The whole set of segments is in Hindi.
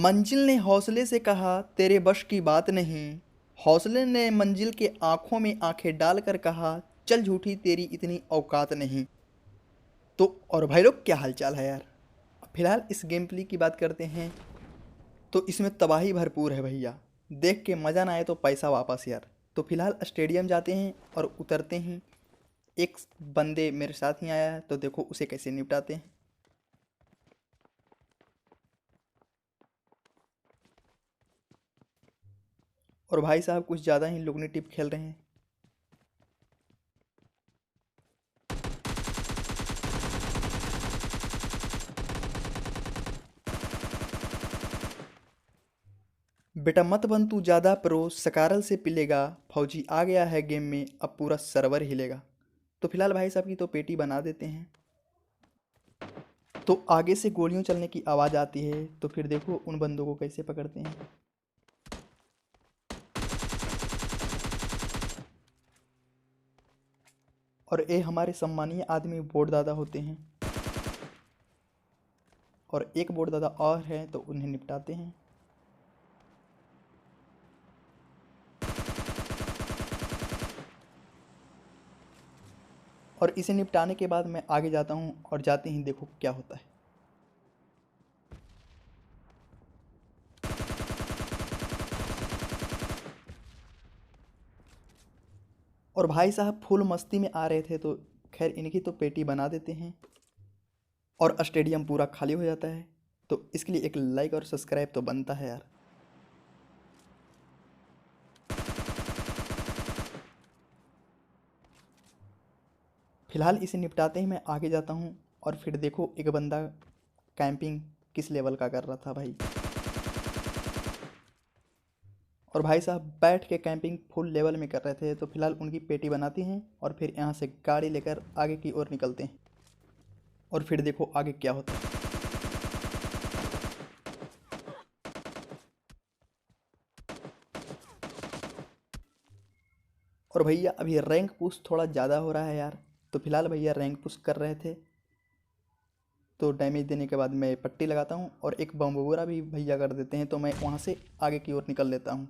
मंजिल ने हौसले से कहा तेरे बश की बात नहीं। हौसले ने मंजिल के आंखों में आंखें डालकर कहा चल झूठी तेरी इतनी औकात नहीं। तो और भाई लोग क्या हालचाल है यार। फिलहाल इस गेम प्ले की बात करते हैं तो इसमें तबाही भरपूर है भैया। देख के मज़ा ना आए तो पैसा वापस यार। तो फिलहाल स्टेडियम जाते हैं और उतरते हैं। एक बंदे मेरे साथ ही आया है तो देखो उसे कैसे निपटाते हैं। और भाई साहब कुछ ज़्यादा ही लुगनी टिप खेल रहे हैं। बेटा मत बन तू ज़्यादा प्रो, सकारल से पिलेगा। फौजी आ गया है गेम में, अब पूरा सर्वर हिलेगा। तो फिलहाल भाई साहब की तो पेटी बना देते हैं। तो आगे से गोलियों चलने की आवाज़ आती है तो फिर देखो उन बंदों को कैसे पकड़ते हैं। और ये हमारे सम्मानीय आदमी बोर्ड दादा होते हैं। और एक बोर्ड दादा और हैं तो उन्हें निपटाते हैं। और इसे निपटाने के बाद मैं आगे जाता हूँ और जाते ही देखो क्या होता है। और भाई साहब फुल मस्ती में आ रहे थे तो खैर इनकी तो पेटी बना देते हैं। और स्टेडियम पूरा खाली हो जाता है। तो इसके लिए एक लाइक और सब्सक्राइब तो बनता है यार। फिलहाल इसे निपटाते ही मैं आगे जाता हूँ। और फिर देखो एक बंदा कैंपिंग किस लेवल का कर रहा था भाई। और भाई साहब बैठ के कैंपिंग फुल लेवल में कर रहे थे तो फिलहाल उनकी पेटी बनाती हैं और फिर यहाँ से गाड़ी लेकर आगे की ओर निकलते हैं। और फिर देखो आगे क्या होता है। और भैया अभी रैंक पुश थोड़ा ज़्यादा हो रहा है यार। तो फिलहाल भैया रैंक पुश कर रहे थे। तो डैमेज देने के बाद मैं पट्टी लगाता हूँ और एक बम्बूरा भी भैया कर देते हैं तो मैं वहाँ से आगे की ओर निकल लेता हूँ।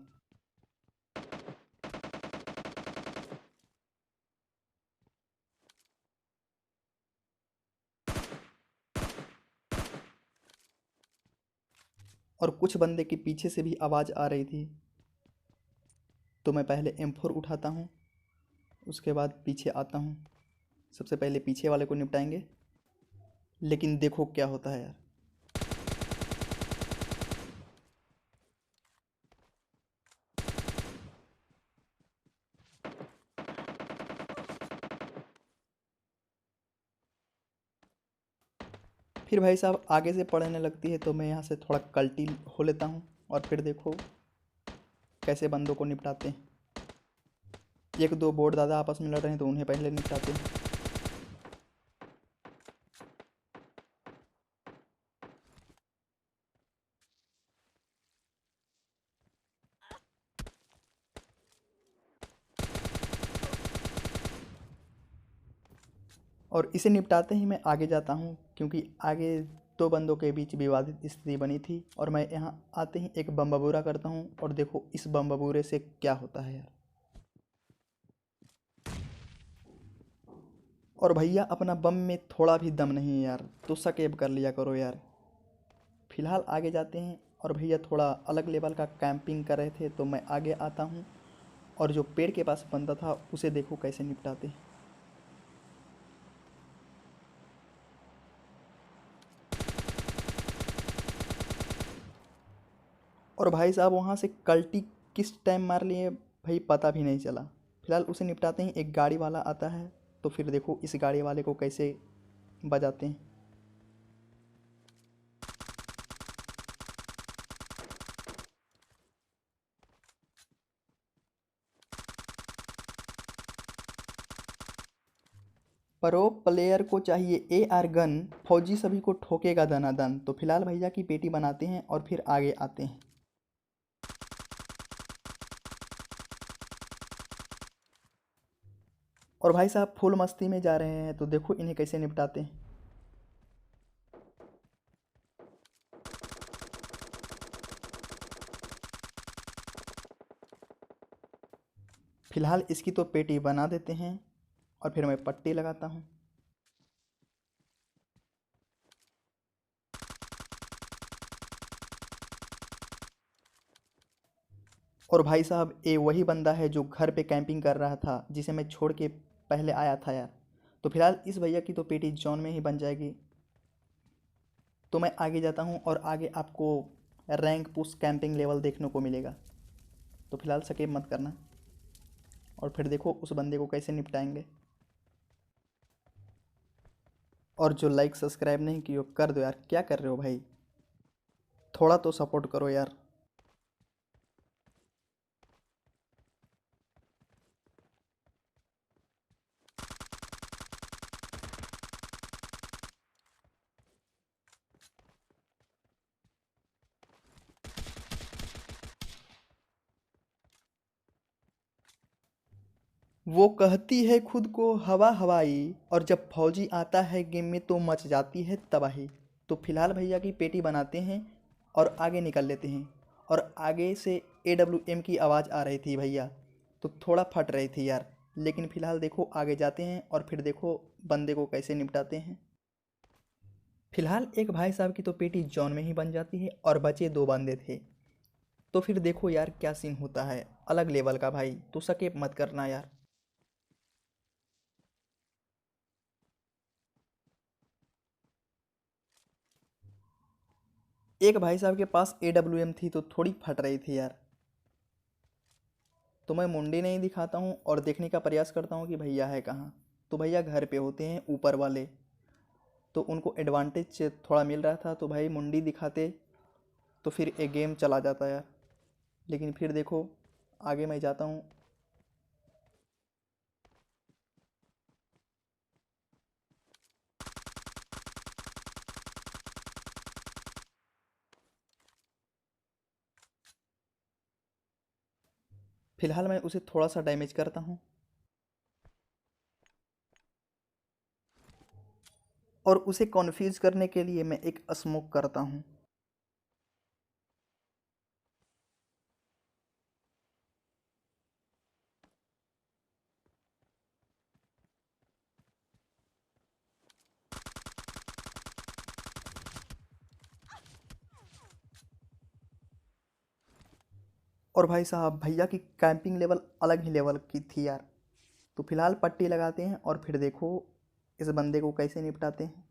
और कुछ बंदे के पीछे से भी आवाज़ आ रही थी। तो मैं पहले M4 उठाता हूँ। उसके बाद पीछे आता हूँ। सबसे पहले पीछे वाले को निपटाएंगे। लेकिन देखो क्या होता है यार। फिर भाई साहब आगे से पड़ने लगती है तो मैं यहाँ से थोड़ा कल्टी हो लेता हूँ। और फिर देखो कैसे बंदों को निपटाते हैं। एक दो बोर्ड दादा आपस में लड़ रहे हैं तो उन्हें पहले निपटाते हैं। और इसे निपटाते ही मैं आगे जाता हूँ क्योंकि आगे दो बंदों के बीच विवादित स्थिति बनी थी। और मैं यहाँ आते ही एक बम बबूरा करता हूँ और देखो इस बम बबूरे से क्या होता है यार। और भैया अपना बम में थोड़ा भी दम नहीं है यार तो सकेब कर लिया करो यार। फिलहाल आगे जाते हैं। और भैया थोड़ा अलग लेवल का कैंपिंग कर रहे थे तो मैं आगे आता हूँ। और जो पेड़ के पास बंदा था उसे देखो कैसे निपटाते हैं। और भाई साहब वहाँ से कल्टी किस टाइम मार लिए भाई पता भी नहीं चला। फिलहाल उसे निपटाते ही एक गाड़ी वाला आता है। तो फिर देखो इस गाड़ी वाले को कैसे बजाते हैं। प्रो प्लेयर को चाहिए AR गन, फौजी सभी को ठोकेगा दनादन। तो फिलहाल भैया की पेटी बनाते हैं और फिर आगे आते हैं। और भाई साहब फुल मस्ती में जा रहे हैं तो देखो इन्हें कैसे निपटाते हैं। फिलहाल इसकी तो पेटी बना देते हैं और फिर मैं पट्टी लगाता हूँ। और भाई साहब, ये वही बंदा है जो घर पे कैंपिंग कर रहा था, जिसे मैं छोड़ के पहले आया था यार। तो फिलहाल इस भैया की तो पेटी जॉन में ही बन जाएगी। तो मैं आगे जाता हूँ और आगे आपको रैंक पुश कैंपिंग लेवल देखने को मिलेगा। तो फिलहाल स्किप मत करना और फिर देखो उस बंदे को कैसे निपटाएंगे। और जो लाइक सब्सक्राइब नहीं किए हो कर दो यार, क्या कर रहे हो भाई, थोड़ा तो सपोर्ट करो यार। वो कहती है खुद को हवा हवाई, और जब फौजी आता है गेम में तो मच जाती है तबाही। तो फिलहाल भैया की पेटी बनाते हैं और आगे निकल लेते हैं। और आगे से AWM की आवाज़ आ रही थी भैया, तो थोड़ा फट रही थी यार। लेकिन फिलहाल देखो आगे जाते हैं और फिर देखो बंदे को कैसे निपटाते हैं। फिलहाल एक भाई साहब की तो पेटी जॉन में ही बन जाती है और बचे दो बंदे थे। तो फिर देखो यार क्या सीन होता है, अलग लेवल का भाई, तो स्किप मत करना यार। एक भाई साहब के पास AWM थी तो थोड़ी फट रही थी यार। तो मैं मुंडी नहीं दिखाता हूँ और देखने का प्रयास करता हूँ कि भैया है कहाँ। तो भैया घर पे होते हैं ऊपर वाले, तो उनको एडवांटेज थोड़ा मिल रहा था, तो भाई मुंडी दिखाते तो फिर एक गेम चला जाता यार। लेकिन फिर देखो आगे मैं जाता हूँ। फिलहाल मैं उसे थोड़ा सा डैमेज करता हूँ और उसे कन्फ्यूज़ करने के लिए मैं एक स्मोक करता हूँ। और भाई साहब भैया की कैंपिंग लेवल अलग ही लेवल की थी यार। तो फिलहाल पट्टी लगाते हैं और फिर देखो इस बंदे को कैसे निपटाते हैं।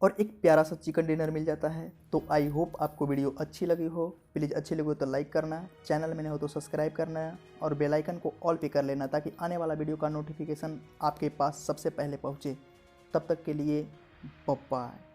और एक प्यारा सा चिकन डिनर मिल जाता है। तो आई होप आपको वीडियो अच्छी लगी हो। प्लीज़ अच्छी लगी हो तो लाइक करना, चैनल में नहीं हो तो सब्सक्राइब करना और बेल आइकन को ऑल पे कर लेना, ताकि आने वाला वीडियो का नोटिफिकेशन आपके पास सबसे पहले पहुँचे। तब तक के लिए बाय।